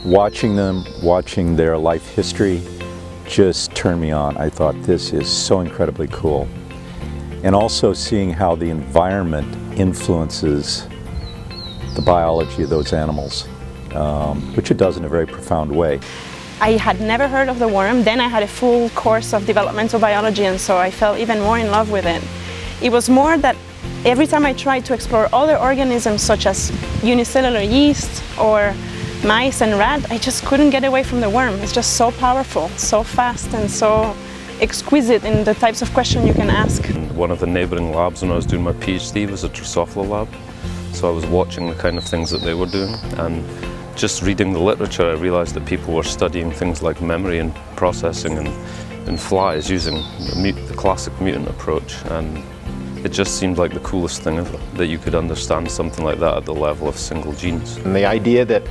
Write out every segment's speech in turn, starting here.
watching them, watching their life history, just turned me on. I thought this is so incredibly cool. And also seeing how the environment influences the biology of those animals, which it does in a very profound way. I had never heard of the worm, then I had a full course of developmental biology, and so I fell even more in love with it. It was more that every time I tried to explore other organisms such as unicellular yeast or mice and rat, I just couldn't get away from the worm. It's just so powerful, so fast and so exquisite in the types of questions you can ask. One of the neighbouring labs when I was doing my PhD was a Drosophila lab, so I was watching the kind of things that they were doing, and just reading the literature I realised that people were studying things like memory and processing in flies using the classic mutant approach, and it just seemed like the coolest thing ever, that you could understand something like that at the level of single genes. And the idea that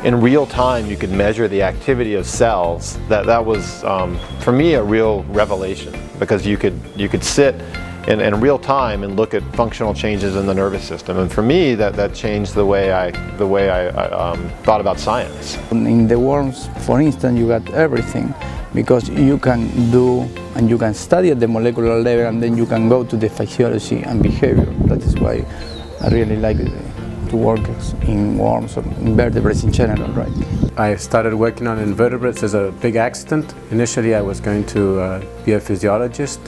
in real time you could measure the activity of cells, that was for me a real revelation, because you could sit in real time and look at functional changes in the nervous system, and for me that changed the way I thought about science. In the worms, for instance, you got everything, because you can do and you can study at the molecular level, and then you can go to the physiology and behavior. That is why I really like to work in worms or invertebrates in general, right? I started working on invertebrates as a big accident. Initially I was going to be a physiologist,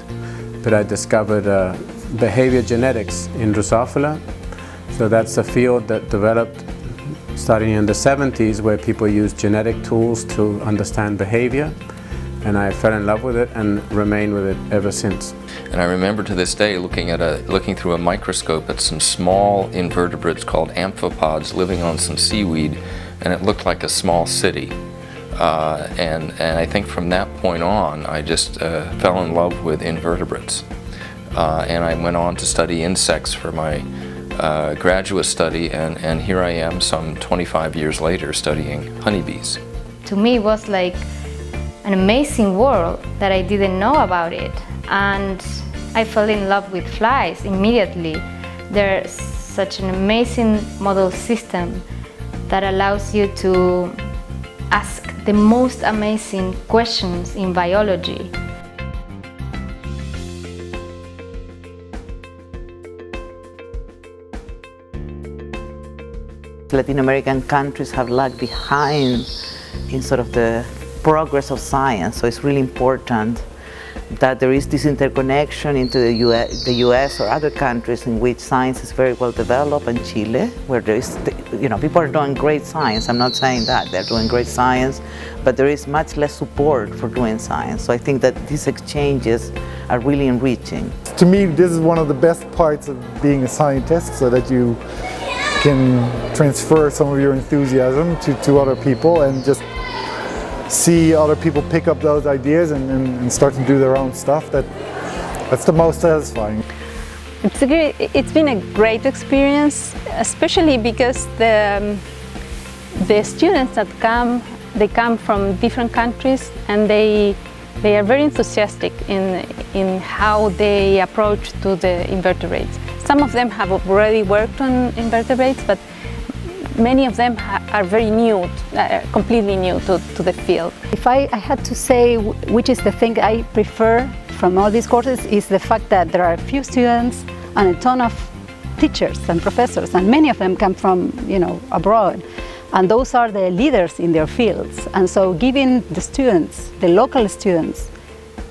but I discovered behavior genetics in Drosophila. So that's a field that developed starting in the 70s, where people used genetic tools to understand behavior. And I fell in love with it and remained with it ever since. And I remember to this day looking through a microscope at some small invertebrates called amphipods living on some seaweed, and it looked like a small city. And I think from that point on, I just fell in love with invertebrates. And I went on to study insects for my graduate study, and here I am some 25 years later studying honeybees. To me, it was like an amazing world that I didn't know about it. And I fell in love with flies immediately. They're such an amazing model system that allows you to ask the most amazing questions in biology. Latin American countries have lagged behind in sort of the progress of science, so it's really important that there is this interconnection into the US or other countries in which science is very well developed, and Chile, where there is, people are doing great science. I'm not saying that they're doing great science, but there is much less support for doing science. So I think that these exchanges are really enriching. To me, this is one of the best parts of being a scientist, so that you can transfer some of your enthusiasm to other people and just see other people pick up those ideas and start to do their own stuff. That's the most satisfying. It's been a great experience, especially because the students that come, they come from different countries, and they are very enthusiastic in how they approach to the invertebrates. Some of them have already worked on invertebrates, but many of them are very new, completely new to the field. If I had to say which is the thing I prefer from all these courses, is the fact that there are a few students and a ton of teachers and professors, and many of them come from abroad, and those are the leaders in their fields. And so giving the students, the local students,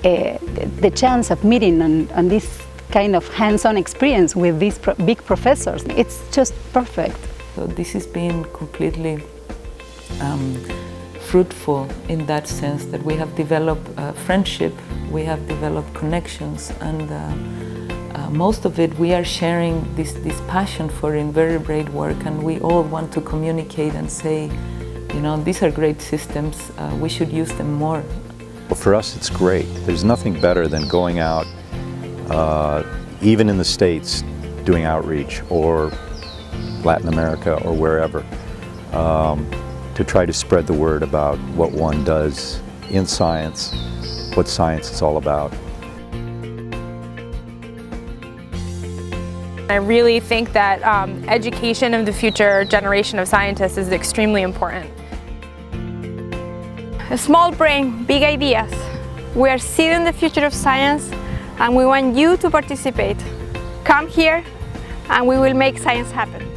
the chance of meeting on this kind of hands-on experience with these big professors, it's just perfect. So this has been completely fruitful in that sense that we have developed friendship, we have developed connections, and most of it we are sharing this passion for invertebrate work, and we all want to communicate and say, these are great systems, we should use them more. Well, for us it's great. There's nothing better than going out, even in the States, doing outreach, or Latin America or wherever, to try to spread the word about what one does in science, what science is all about. I really think that education of the future generation of scientists is extremely important. A small brain, big ideas. We are seeding the future of science and we want you to participate. Come here and we will make science happen.